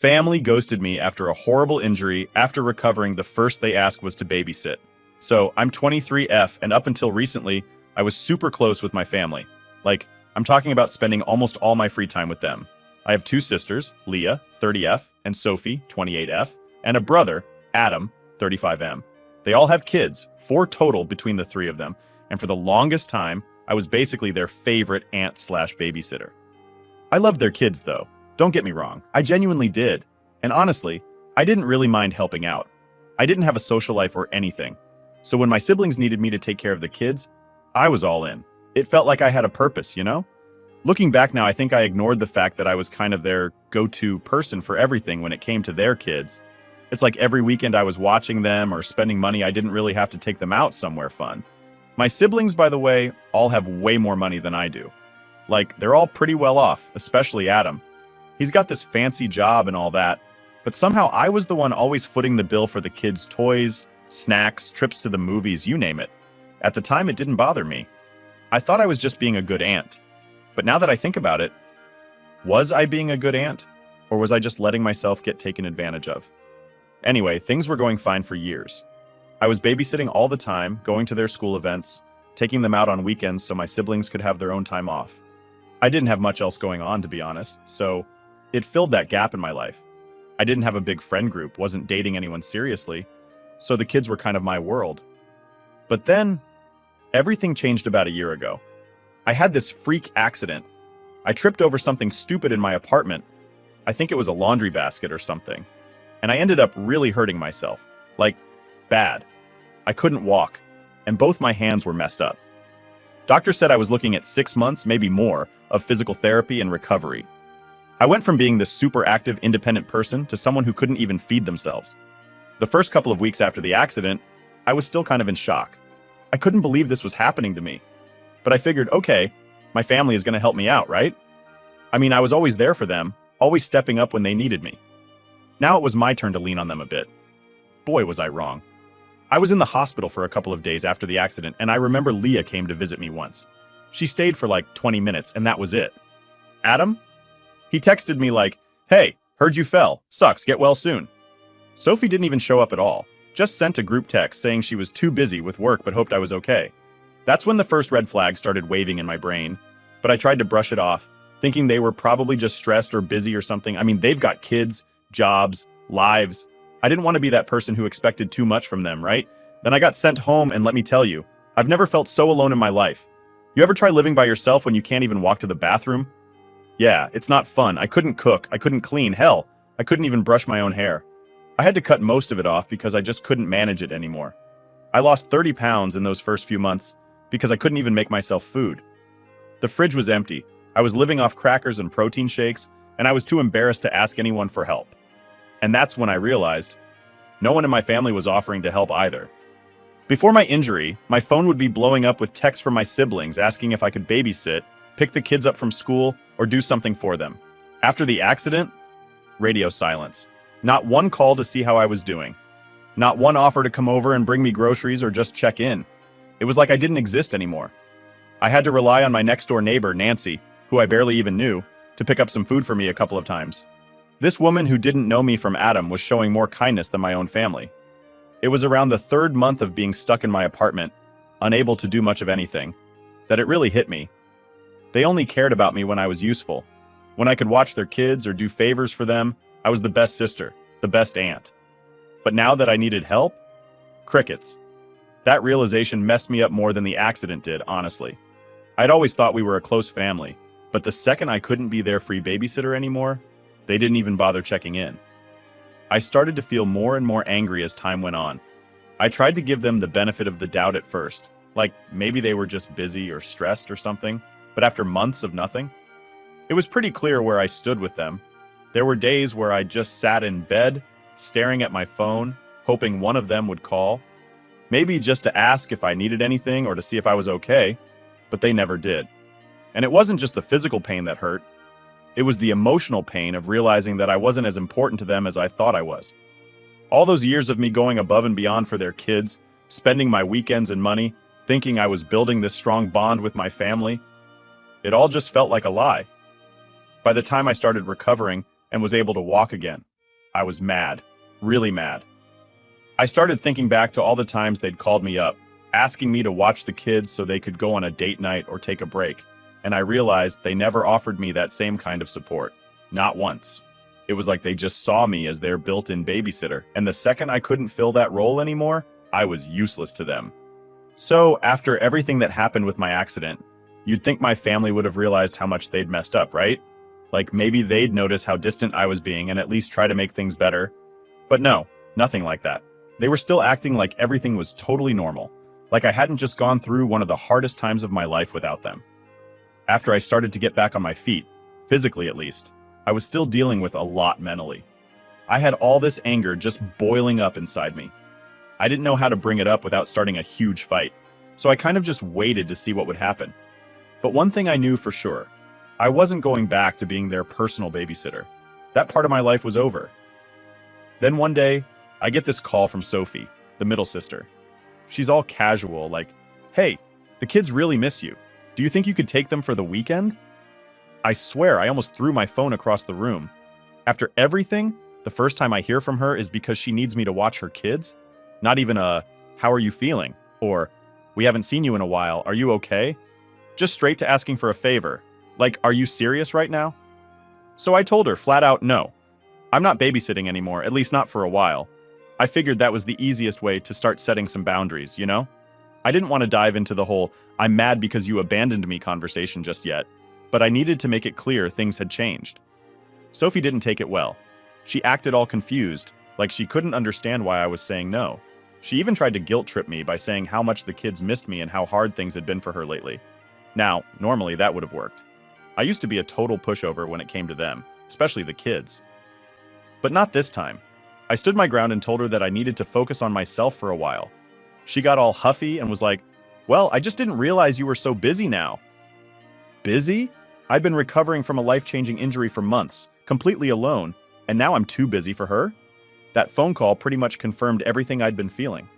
Family ghosted me after a horrible injury. After recovering, the first they asked was to babysit. So I'm 23F, and up until recently, I was super close with my family. Like, I'm talking about spending almost all my free time with them. I have two sisters, Leah, 30F, and Sophie, 28F, and a brother, Adam, 35M. They all have kids, 4 total between the 3 of them, and for the longest time, I was basically their favorite aunt/babysitter. I loved their kids, though. Don't get me wrong, I genuinely did. And honestly, I didn't really mind helping out. I didn't have a social life or anything. So when my siblings needed me to take care of the kids, I was all in. It felt like I had a purpose, you know? Looking back now, I think I ignored the fact that I was kind of their go-to person for everything when it came to their kids. It's like every weekend I was watching them or spending money, I didn't really have to take them out somewhere fun. My siblings, by the way, all have way more money than I do. Like, they're all pretty well off, especially Adam. He's got this fancy job and all that, but somehow I was the one always footing the bill for the kids' toys, snacks, trips to the movies, you name it. At the time, it didn't bother me. I thought I was just being a good aunt. But now that I think about it, was I being a good aunt? Or was I just letting myself get taken advantage of? Anyway, things were going fine for years. I was babysitting all the time, going to their school events, taking them out on weekends so my siblings could have their own time off. I didn't have much else going on, to be honest, so it filled that gap in my life. I didn't have a big friend group, wasn't dating anyone seriously, so the kids were kind of my world. But then, everything changed about a year ago. I had this freak accident. I tripped over something stupid in my apartment. I think it was a laundry basket or something. And I ended up really hurting myself. Like, bad. I couldn't walk, and both my hands were messed up. Doctor said I was looking at 6 months, maybe more, of physical therapy and recovery. I went from being this super active, independent person to someone who couldn't even feed themselves. The first couple of weeks after the accident, I was still kind of in shock. I couldn't believe this was happening to me. But I figured, okay, my family is going to help me out, right? I mean, I was always there for them, always stepping up when they needed me. Now it was my turn to lean on them a bit. Boy, was I wrong. I was in the hospital for a couple of days after the accident, and I remember Leah came to visit me once. She stayed for like 20 minutes, and that was it. Adam? He texted me like, "Hey, heard you fell. Sucks, get well soon." Sophie didn't even show up at all, just sent a group text saying she was too busy with work but hoped I was okay. That's when the first red flag started waving in my brain, but I tried to brush it off, thinking they were probably just stressed or busy or something. I mean, they've got kids, jobs, lives. I didn't want to be that person who expected too much from them, right? Then I got sent home, and let me tell you, I've never felt so alone in my life. You ever try living by yourself when you can't even walk to the bathroom? Yeah, it's not fun. I couldn't cook, I couldn't clean, hell, I couldn't even brush my own hair. I had to cut most of it off because I just couldn't manage it anymore. I lost 30 pounds in those first few months because I couldn't even make myself food. The fridge was empty. I was living off crackers and protein shakes, and I was too embarrassed to ask anyone for help. And that's when I realized no one in my family was offering to help either. Before my injury, my phone would be blowing up with texts from my siblings asking if I could babysit, pick the kids up from school, or do something for them. After the accident, radio silence. Not one call to see how I was doing. Not one offer to come over and bring me groceries or just check in. It was like I didn't exist anymore. I had to rely on my next-door neighbor, Nancy, who I barely even knew, to pick up some food for me a couple of times. This woman who didn't know me from Adam was showing more kindness than my own family. It was around the 3rd month of being stuck in my apartment, unable to do much of anything, that it really hit me. They only cared about me when I was useful. When I could watch their kids or do favors for them, I was the best sister, the best aunt. But now that I needed help, crickets. That realization messed me up more than the accident did, honestly. I'd always thought we were a close family, but the second I couldn't be their free babysitter anymore, they didn't even bother checking in. I started to feel more and more angry as time went on. I tried to give them the benefit of the doubt at first, like maybe they were just busy or stressed or something, but after months of nothing, it was pretty clear where I stood with them. There were days where I just sat in bed, staring at my phone, hoping one of them would call, maybe just to ask if I needed anything or to see if I was okay, but they never did. And it wasn't just the physical pain that hurt. It was the emotional pain of realizing that I wasn't as important to them as I thought I was. All those years of me going above and beyond for their kids, spending my weekends and money, thinking I was building this strong bond with my family, it all just felt like a lie. By the time I started recovering, and was able to walk again. I was mad, really mad. I started thinking back to all the times they'd called me up, asking me to watch the kids so they could go on a date night or take a break, and I realized they never offered me that same kind of support. Not once. It was like they just saw me as their built-in babysitter, and the second I couldn't fill that role anymore, I was useless to them. So, after everything that happened with my accident, you'd think my family would have realized how much they'd messed up, right? Like maybe they'd notice how distant I was being and at least try to make things better. But no, nothing like that. They were still acting like everything was totally normal, like I hadn't just gone through one of the hardest times of my life without them. After I started to get back on my feet, physically at least, I was still dealing with a lot mentally. I had all this anger just boiling up inside me. I didn't know how to bring it up without starting a huge fight, so I kind of just waited to see what would happen. But one thing I knew for sure, I wasn't going back to being their personal babysitter. That part of my life was over. Then one day, I get this call from Sophie, the middle sister. She's all casual, like, "Hey, the kids really miss you. Do you think you could take them for the weekend?" I swear I almost threw my phone across the room. After everything, the first time I hear from her is because she needs me to watch her kids? Not even a, "How are you feeling?" or, "We haven't seen you in a while, are you okay?" Just straight to asking for a favor. Like, "Are you serious right now?" So I told her flat out no. I'm not babysitting anymore, at least not for a while. I figured that was the easiest way to start setting some boundaries, you know? I didn't want to dive into the whole "I'm mad because you abandoned me" conversation just yet, but I needed to make it clear things had changed. Sophie didn't take it well. She acted all confused, like she couldn't understand why I was saying no. She even tried to guilt trip me by saying how much the kids missed me and how hard things had been for her lately. Now, normally that would have worked. I used to be a total pushover when it came to them, especially the kids. But not this time. I stood my ground and told her that I needed to focus on myself for a while. She got all huffy and was like, "Well, I just didn't realize you were so busy now." Busy? I'd been recovering from a life-changing injury for months, completely alone, and now I'm too busy for her? That phone call pretty much confirmed everything I'd been feeling.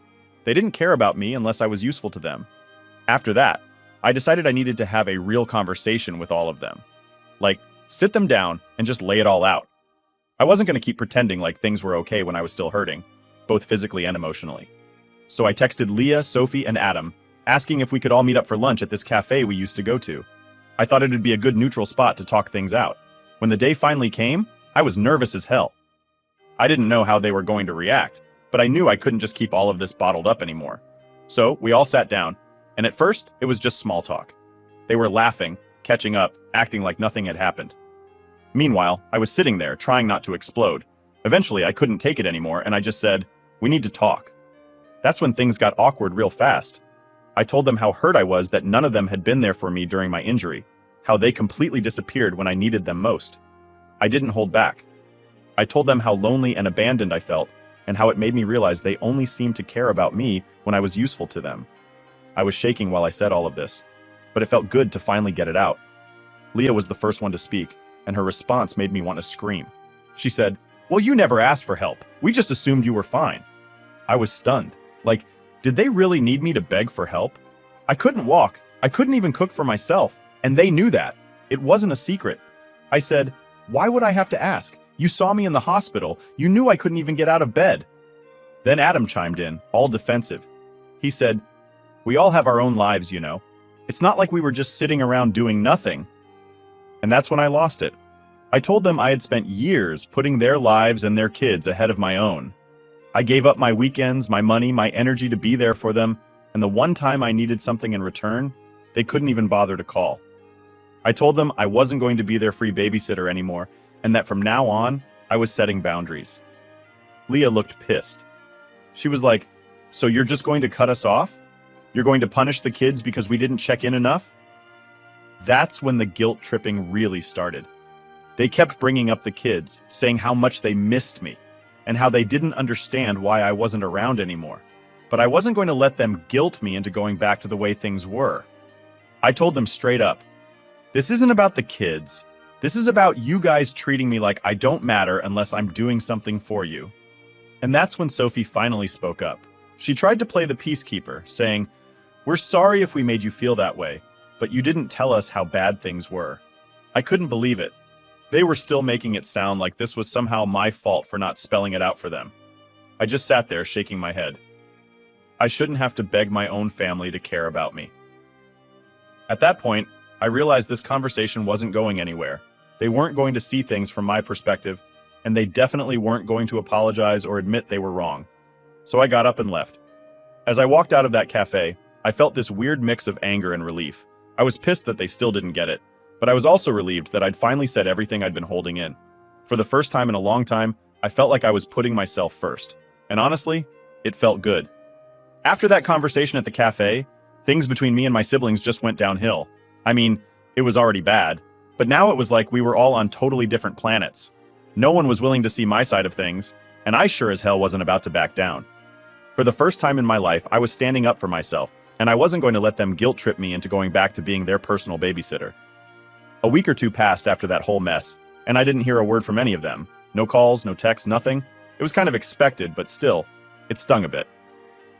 They didn't care about me unless I was useful to them. After that, I decided I needed to have a real conversation with all of them. Like, sit them down and just lay it all out. I wasn't going to keep pretending like things were okay when I was still hurting, both physically and emotionally. So I texted Leah, Sophie, and Adam, asking if we could all meet up for lunch at this cafe we used to go to. I thought it'd be a good neutral spot to talk things out. When the day finally came, I was nervous as hell. I didn't know how they were going to react, but I knew I couldn't just keep all of this bottled up anymore. So we all sat down, and at first, it was just small talk. They were laughing, catching up, acting like nothing had happened. Meanwhile, I was sitting there, trying not to explode. Eventually, I couldn't take it anymore, and I just said, "We need to talk." That's when things got awkward real fast. I told them how hurt I was that none of them had been there for me during my injury, how they completely disappeared when I needed them most. I didn't hold back. I told them how lonely and abandoned I felt, and how it made me realize they only seemed to care about me when I was useful to them. I was shaking while I said all of this, but it felt good to finally get it out. Leah was the first one to speak, and her response made me want to scream. She said, "Well, you never asked for help. We just assumed you were fine." I was stunned. Like, did they really need me to beg for help? I couldn't walk. I couldn't even cook for myself, and they knew that. It wasn't a secret. I said, "Why would I have to ask? You saw me in the hospital. You knew I couldn't even get out of bed." Then Adam chimed in, all defensive. He said, "We all have our own lives, you know. It's not like we were just sitting around doing nothing." And that's when I lost it. I told them I had spent years putting their lives and their kids ahead of my own. I gave up my weekends, my money, my energy to be there for them, and the one time I needed something in return, they couldn't even bother to call. I told them I wasn't going to be their free babysitter anymore, and that from now on, I was setting boundaries. Leah looked pissed. She was like, "So you're just going to cut us off? You're going to punish the kids because we didn't check in enough?" That's when the guilt tripping really started. They kept bringing up the kids, saying how much they missed me, and how they didn't understand why I wasn't around anymore. But I wasn't going to let them guilt me into going back to the way things were. I told them straight up, "This isn't about the kids. This is about you guys treating me like I don't matter unless I'm doing something for you." And that's when Sophie finally spoke up. She tried to play the peacekeeper, saying, "We're sorry if we made you feel that way, but you didn't tell us how bad things were." I couldn't believe it. They were still making it sound like this was somehow my fault for not spelling it out for them. I just sat there shaking my head. I shouldn't have to beg my own family to care about me. At that point, I realized this conversation wasn't going anywhere. They weren't going to see things from my perspective, and they definitely weren't going to apologize or admit they were wrong. So I got up and left. As I walked out of that cafe, I felt this weird mix of anger and relief. I was pissed that they still didn't get it, but I was also relieved that I'd finally said everything I'd been holding in. For the first time in a long time, I felt like I was putting myself first. And honestly, it felt good. After that conversation at the cafe, things between me and my siblings just went downhill. I mean, it was already bad, but now it was like we were all on totally different planets. No one was willing to see my side of things, and I sure as hell wasn't about to back down. For the first time in my life, I was standing up for myself, and I wasn't going to let them guilt trip me into going back to being their personal babysitter. A week or two passed after that whole mess, and I didn't hear a word from any of them. No calls, no texts, nothing. It was kind of expected, but still, it stung a bit.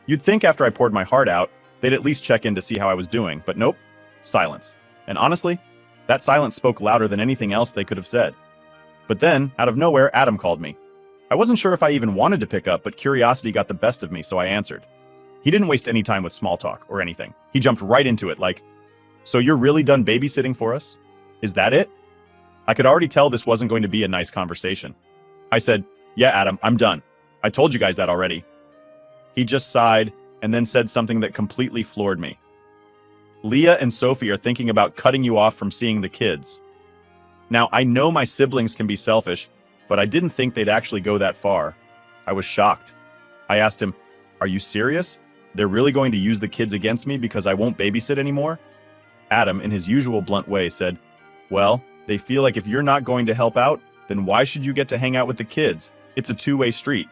You'd think after I poured my heart out, they'd at least check in to see how I was doing, but nope, silence. And honestly, that silence spoke louder than anything else they could have said. But then, out of nowhere, Adam called me. I wasn't sure if I even wanted to pick up, but curiosity got the best of me, so I answered. He didn't waste any time with small talk or anything. He jumped right into it like, "So you're really done babysitting for us? Is that it?" I could already tell this wasn't going to be a nice conversation. I said, "Yeah, Adam, I'm done. I told you guys that already." He just sighed and then said something that completely floored me. "Leah and Sophie are thinking about cutting you off from seeing the kids." Now, I know my siblings can be selfish, but I didn't think they'd actually go that far. I was shocked. I asked him, "Are you serious? They're really going to use the kids against me because I won't babysit anymore?" Adam, in his usual blunt way, said, "Well, they feel like if you're not going to help out, then why should you get to hang out with the kids? It's a two-way street."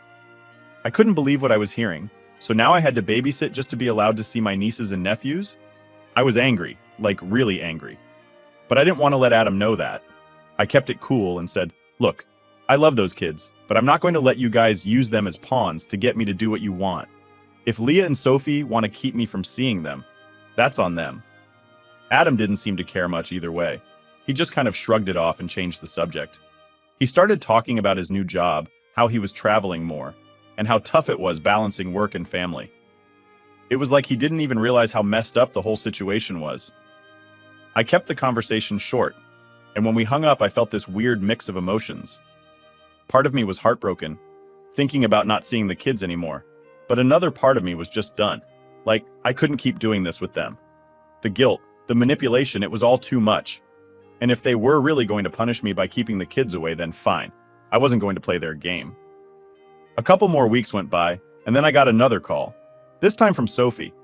I couldn't believe what I was hearing, so now I had to babysit just to be allowed to see my nieces and nephews? I was angry, like really angry. But I didn't want to let Adam know that. I kept it cool and said, "Look, I love those kids, but I'm not going to let you guys use them as pawns to get me to do what you want. If Leah and Sophie want to keep me from seeing them, that's on them." Adam didn't seem to care much either way. He just kind of shrugged it off and changed the subject. He started talking about his new job, how he was traveling more, and how tough it was balancing work and family. It was like he didn't even realize how messed up the whole situation was. I kept the conversation short, and when we hung up, I felt this weird mix of emotions. Part of me was heartbroken, thinking about not seeing the kids anymore, but another part of me was just done. Like, I couldn't keep doing this with them. The guilt, the manipulation, it was all too much. And if they were really going to punish me by keeping the kids away, then fine. I wasn't going to play their game. A couple more weeks went by, and then I got another call, this time from Sophie.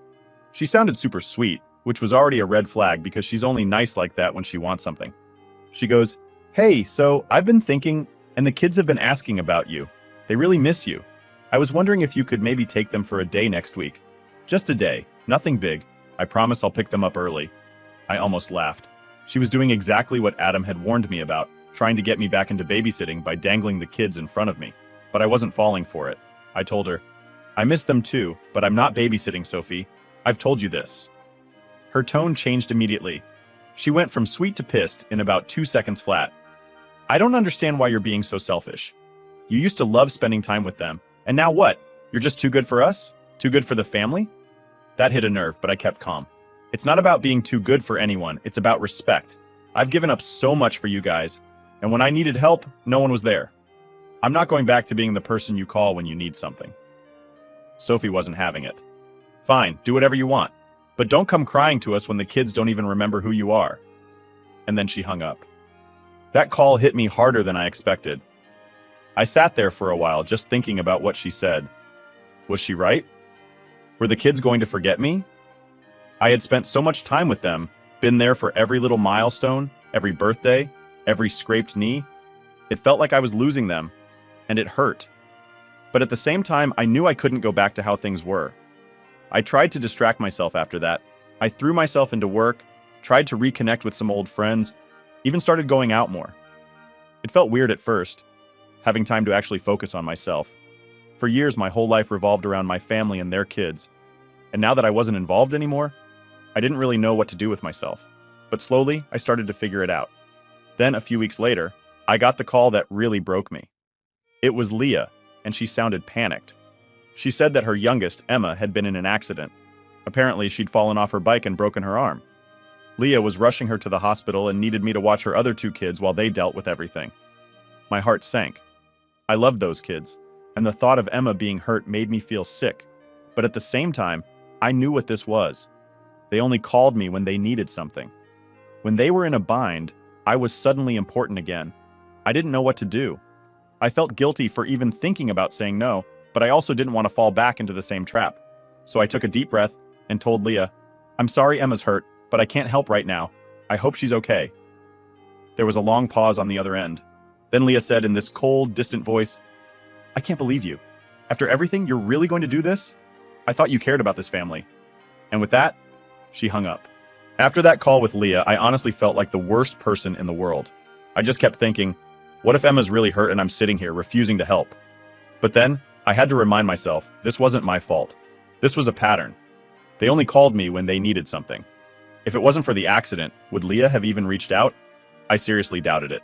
She sounded super sweet, which was already a red flag because she's only nice like that when she wants something. She goes, "Hey, so I've been thinking, and the kids have been asking about you. They really miss you. I was wondering if you could maybe take them for a day next week. Just a day, nothing big. I promise I'll pick them up early." I almost laughed. She was doing exactly what Adam had warned me about, trying to get me back into babysitting by dangling the kids in front of me. But I wasn't falling for it. I told her, "I miss them too, but I'm not babysitting, Sophie. I've told you this." Her tone changed immediately. She went from sweet to pissed in about 2 seconds flat. "I don't understand why you're being so selfish. You used to love spending time with them, and now what? You're just too good for us? Too good for the family?" That hit a nerve, but I kept calm. It's not about being too good for anyone, it's about respect. I've given up so much for you guys, and when I needed help, no one was there. I'm not going back to being the person you call when you need something. Sophie wasn't having it. "Fine, do whatever you want, but don't come crying to us when the kids don't even remember who you are." And then she hung up. That call hit me harder than I expected. I sat there for a while just thinking about what she said. Was she right? Were the kids going to forget me? I had spent so much time with them, been there for every little milestone, every birthday, every scraped knee. It felt like I was losing them, and it hurt. But at the same time, I knew I couldn't go back to how things were. I tried to distract myself after that. I threw myself into work, tried to reconnect with some old friends, even started going out more. It felt weird at first, having time to actually focus on myself. For years, my whole life revolved around my family and their kids. And now that I wasn't involved anymore, I didn't really know what to do with myself. But slowly, I started to figure it out. Then, a few weeks later, I got the call that really broke me. It was Leah, and she sounded panicked. She said that her youngest, Emma, had been in an accident. Apparently, she'd fallen off her bike and broken her arm. Leah was rushing her to the hospital and needed me to watch her other two kids while they dealt with everything. My heart sank. I loved those kids, and the thought of Emma being hurt made me feel sick. But at the same time, I knew what this was. They only called me when they needed something. When they were in a bind, I was suddenly important again. I didn't know what to do. I felt guilty for even thinking about saying no, but I also didn't want to fall back into the same trap. So I took a deep breath and told Leah, "I'm sorry Emma's hurt, but I can't help right now. I hope she's okay." There was a long pause on the other end. Then Leah said in this cold, distant voice, "I can't believe you. After everything, you're really going to do this? I thought you cared about this family." And with that, she hung up. After that call with Leah, I honestly felt like the worst person in the world. I just kept thinking, what if Emma's really hurt and I'm sitting here refusing to help? But then, I had to remind myself, this wasn't my fault. This was a pattern. They only called me when they needed something. If it wasn't for the accident, would Leah have even reached out? I seriously doubted it.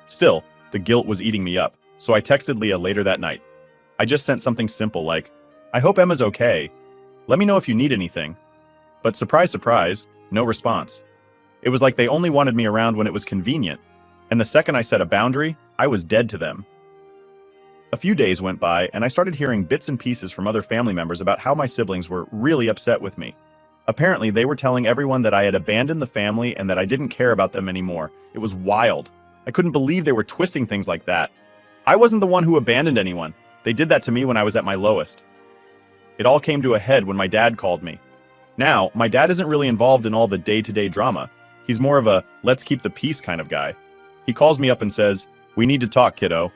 Still, the guilt was eating me up, so I texted Leah later that night. I just sent something simple like, "I hope Emma's okay. Let me know if you need anything." But surprise, surprise, no response. It was like they only wanted me around when it was convenient, and the second I set a boundary, I was dead to them. A few days went by, and I started hearing bits and pieces from other family members about how my siblings were really upset with me. Apparently, they were telling everyone that I had abandoned the family and that I didn't care about them anymore. It was wild. I couldn't believe they were twisting things like that. I wasn't the one who abandoned anyone. They did that to me when I was at my lowest. It all came to a head when my dad called me. Now, my dad isn't really involved in all the day-to-day drama. He's more of a let's keep the peace kind of guy. He calls me up and says, "We need to talk, kiddo."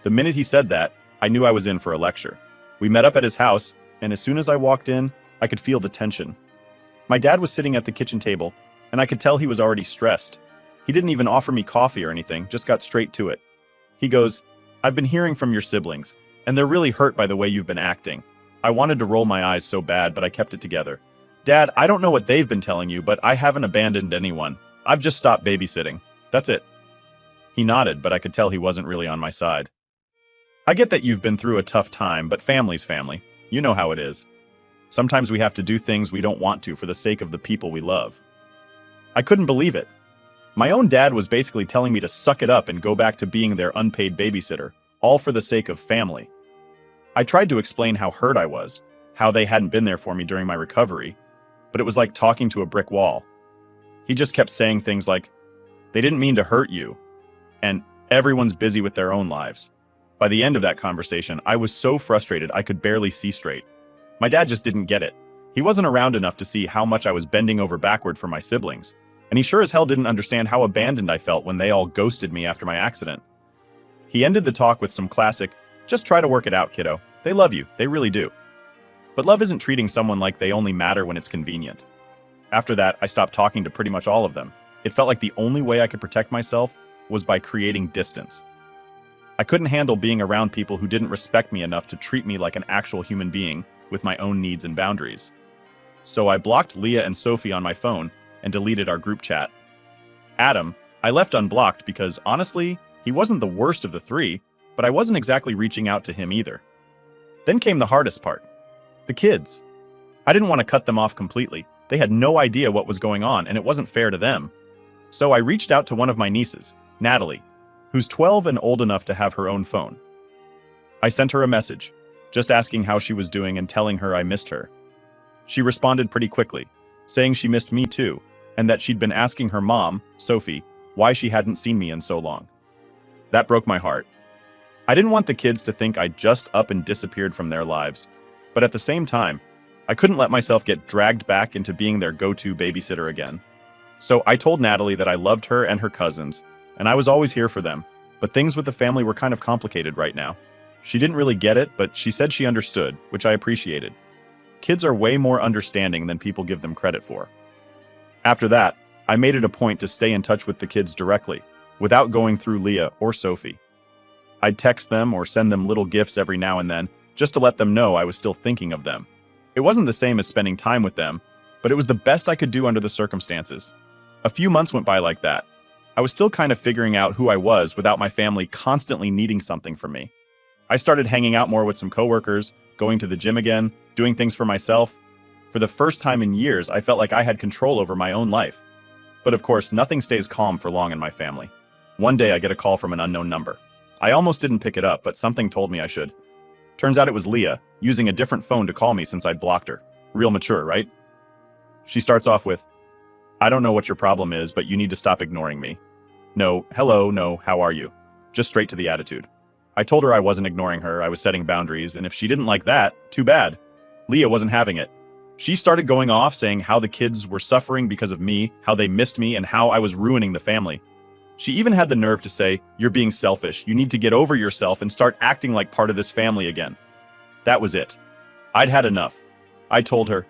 The minute he said that, I knew I was in for a lecture. We met up at his house, and as soon as I walked in, I could feel the tension. My dad was sitting at the kitchen table, and I could tell he was already stressed. He didn't even offer me coffee or anything, just got straight to it. He goes, "I've been hearing from your siblings, and they're really hurt by the way you've been acting." I wanted to roll my eyes so bad, but I kept it together. "Dad, I don't know what they've been telling you, but I haven't abandoned anyone. I've just stopped babysitting. That's it." He nodded, but I could tell he wasn't really on my side. "I get that you've been through a tough time, but family's family. You know how it is. Sometimes we have to do things we don't want to for the sake of the people we love." I couldn't believe it. My own dad was basically telling me to suck it up and go back to being their unpaid babysitter, all for the sake of family. I tried to explain how hurt I was, how they hadn't been there for me during my recovery, but it was like talking to a brick wall. He just kept saying things like, "They didn't mean to hurt you," and "Everyone's busy with their own lives." By the end of that conversation, I was so frustrated I could barely see straight. My dad just didn't get it. He wasn't around enough to see how much I was bending over backward for my siblings, and he sure as hell didn't understand how abandoned I felt when they all ghosted me after my accident. He ended the talk with some classic, "Just try to work it out, kiddo. They love you, they really do." But love isn't treating someone like they only matter when it's convenient. After that, I stopped talking to pretty much all of them. It felt like the only way I could protect myself was by creating distance. I couldn't handle being around people who didn't respect me enough to treat me like an actual human being with my own needs and boundaries. So I blocked Leah and Sophie on my phone and deleted our group chat. Adam, I left unblocked because, honestly, he wasn't the worst of the three, but I wasn't exactly reaching out to him either. Then came the hardest part. The kids. I didn't want to cut them off completely. They had no idea what was going on, and it wasn't fair to them. So I reached out to one of my nieces, Natalie, who's 12 and old enough to have her own phone. I sent her a message, just asking how she was doing and telling her I missed her. She responded pretty quickly, saying she missed me too, and that she'd been asking her mom, Sophie, why she hadn't seen me in so long. That broke my heart. I didn't want the kids to think I'd just up and disappeared from their lives, but at the same time, I couldn't let myself get dragged back into being their go-to babysitter again. So I told Natalie that I loved her and her cousins, and I was always here for them, but things with the family were kind of complicated right now. She didn't really get it, but she said she understood, which I appreciated. Kids are way more understanding than people give them credit for. After that, I made it a point to stay in touch with the kids directly, without going through Leah or Sophie. I'd text them or send them little gifts every now and then, just to let them know I was still thinking of them. It wasn't the same as spending time with them, but it was the best I could do under the circumstances. A few months went by like that. I was still kind of figuring out who I was without my family constantly needing something from me. I started hanging out more with some coworkers, going to the gym again, doing things for myself. For the first time in years, I felt like I had control over my own life. But of course, nothing stays calm for long in my family. One day I get a call from an unknown number. I almost didn't pick it up, but something told me I should. Turns out it was Leah, using a different phone to call me since I'd blocked her. Real mature, right? She starts off with, "I don't know what your problem is, but you need to stop ignoring me." No, hello, no, how are you? Just straight to the attitude. I told her I wasn't ignoring her, I was setting boundaries, and if she didn't like that, too bad. Leah wasn't having it. She started going off saying how the kids were suffering because of me, how they missed me, and how I was ruining the family. She even had the nerve to say, "You're being selfish. You need to get over yourself and start acting like part of this family again." That was it. I'd had enough. I told her,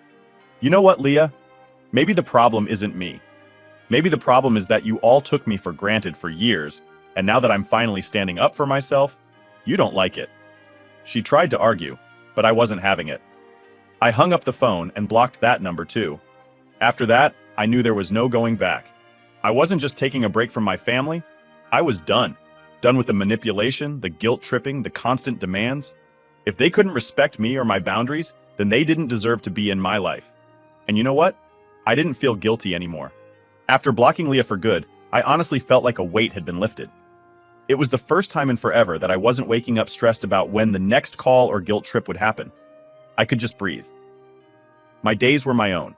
"You know what, Leah? Maybe the problem isn't me. Maybe the problem is that you all took me for granted for years, and now that I'm finally standing up for myself, you don't like it." She tried to argue, but I wasn't having it. I hung up the phone and blocked that number too. After that, I knew there was no going back. I wasn't just taking a break from my family, I was done. Done with the manipulation, the guilt tripping, the constant demands. If they couldn't respect me or my boundaries, then they didn't deserve to be in my life. And you know what? I didn't feel guilty anymore. After blocking Leah for good, I honestly felt like a weight had been lifted. It was the first time in forever that I wasn't waking up stressed about when the next call or guilt trip would happen. I could just breathe. My days were my own,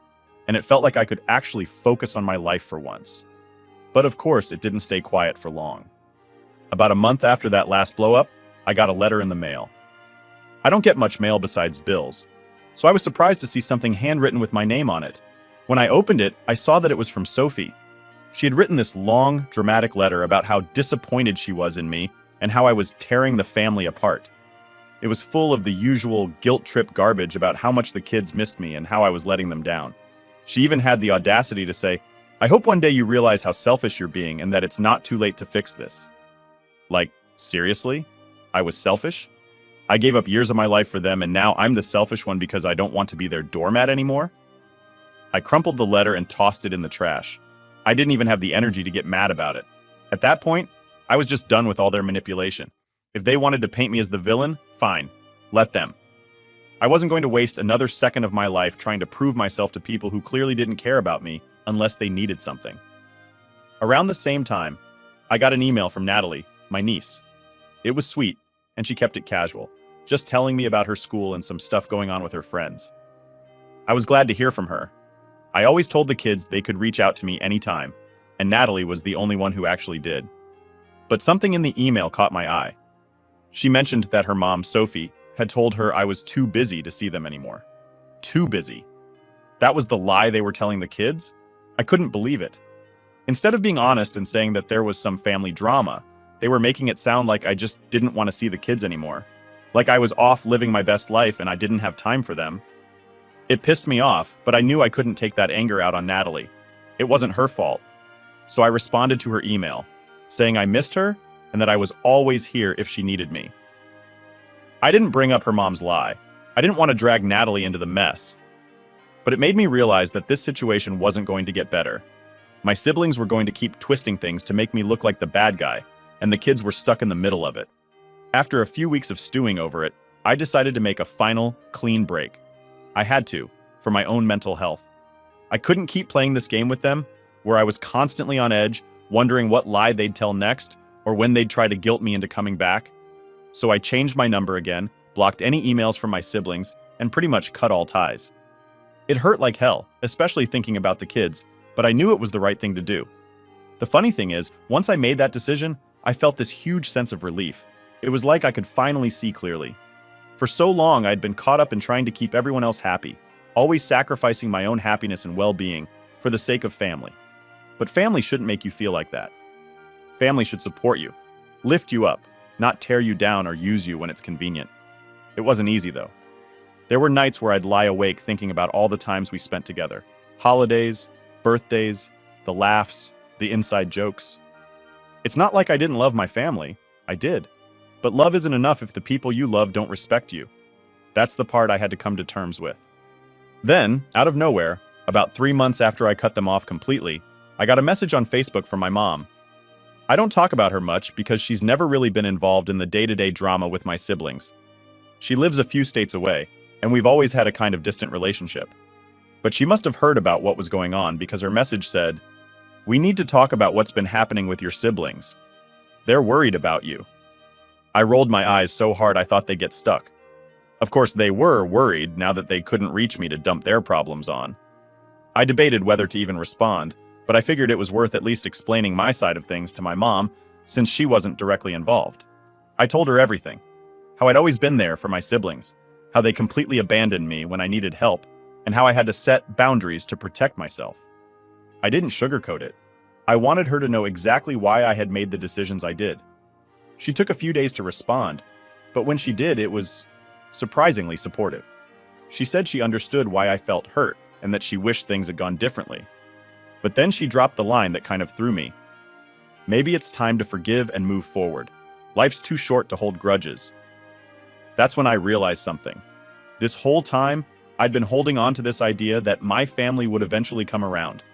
and it felt like I could actually focus on my life for once. But of course, it didn't stay quiet for long. About a month after that last blow-up, I got a letter in the mail. I don't get much mail besides bills, so I was surprised to see something handwritten with my name on it. When I opened it, I saw that it was from Sophie. She had written this long, dramatic letter about how disappointed she was in me and how I was tearing the family apart. It was full of the usual guilt trip garbage about how much the kids missed me and how I was letting them down. She even had the audacity to say, "I hope one day you realize how selfish you're being and that it's not too late to fix this." Like, seriously? I was selfish? I gave up years of my life for them and now I'm the selfish one because I don't want to be their doormat anymore? I crumpled the letter and tossed it in the trash. I didn't even have the energy to get mad about it. At that point, I was just done with all their manipulation. If they wanted to paint me as the villain, fine. Let them. I wasn't going to waste another second of my life trying to prove myself to people who clearly didn't care about me unless they needed something. Around the same time, I got an email from Natalie, my niece. It was sweet, and she kept it casual, just telling me about her school and some stuff going on with her friends. I was glad to hear from her. I always told the kids they could reach out to me anytime, and Natalie was the only one who actually did. But something in the email caught my eye. She mentioned that her mom, Sophie, had told her I was too busy to see them anymore. Too busy. That was the lie they were telling the kids? I couldn't believe it. Instead of being honest and saying that there was some family drama, they were making it sound like I just didn't want to see the kids anymore. Like I was off living my best life and I didn't have time for them. It pissed me off, but I knew I couldn't take that anger out on Natalie. It wasn't her fault. So I responded to her email, saying I missed her and that I was always here if she needed me. I didn't bring up her mom's lie. I didn't want to drag Natalie into the mess. But it made me realize that this situation wasn't going to get better. My siblings were going to keep twisting things to make me look like the bad guy, and the kids were stuck in the middle of it. After a few weeks of stewing over it, I decided to make a final, clean break. I had to, for my own mental health. I couldn't keep playing this game with them, where I was constantly on edge, wondering what lie they'd tell next, or when they'd try to guilt me into coming back. So I changed my number again, blocked any emails from my siblings, and pretty much cut all ties. It hurt like hell, especially thinking about the kids, but I knew it was the right thing to do. The funny thing is, once I made that decision, I felt this huge sense of relief. It was like I could finally see clearly. For so long, I'd been caught up in trying to keep everyone else happy, always sacrificing my own happiness and well-being for the sake of family. But family shouldn't make you feel like that. Family should support you, lift you up, not tear you down or use you when it's convenient. It wasn't easy, though. There were nights where I'd lie awake thinking about all the times we spent together. Holidays, birthdays, the laughs, the inside jokes. It's not like I didn't love my family. I did. But love isn't enough if the people you love don't respect you. That's the part I had to come to terms with. Then, out of nowhere, about 3 months after I cut them off completely, I got a message on Facebook from my mom. I don't talk about her much because she's never really been involved in the day-to-day drama with my siblings. She lives a few states away, and we've always had a kind of distant relationship. But she must have heard about what was going on because her message said, "We need to talk about what's been happening with your siblings. They're worried about you." I rolled my eyes so hard I thought they'd get stuck. Of course, they were worried now that they couldn't reach me to dump their problems on. I debated whether to even respond, but I figured it was worth at least explaining my side of things to my mom since she wasn't directly involved. I told her everything. How I'd always been there for my siblings, how they completely abandoned me when I needed help, and how I had to set boundaries to protect myself. I didn't sugarcoat it. I wanted her to know exactly why I had made the decisions I did. She took a few days to respond, but when she did, it was surprisingly supportive. She said she understood why I felt hurt and that she wished things had gone differently. But then she dropped the line that kind of threw me. Maybe it's time to forgive and move forward. Life's too short to hold grudges. That's when I realized something. This whole time, I'd been holding on to this idea that my family would eventually come around,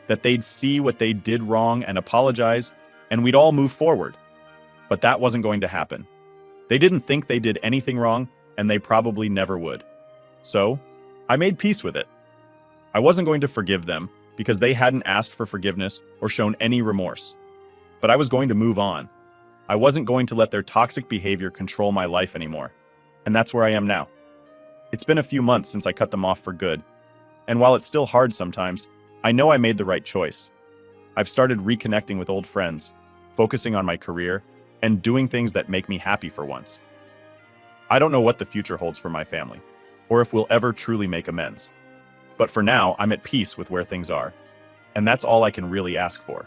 that they'd see what they did wrong and apologize, and we'd all move forward. But that wasn't going to happen. They didn't think they did anything wrong, and they probably never would. So, I made peace with it. I wasn't going to forgive them because they hadn't asked for forgiveness or shown any remorse. But I was going to move on. I wasn't going to let their toxic behavior control my life anymore. And that's where I am now. It's been a few months since I cut them off for good. And while it's still hard sometimes, I know I made the right choice. I've started reconnecting with old friends, focusing on my career, and doing things that make me happy for once. I don't know what the future holds for my family, or if we'll ever truly make amends. But for now, I'm at peace with where things are. And that's all I can really ask for.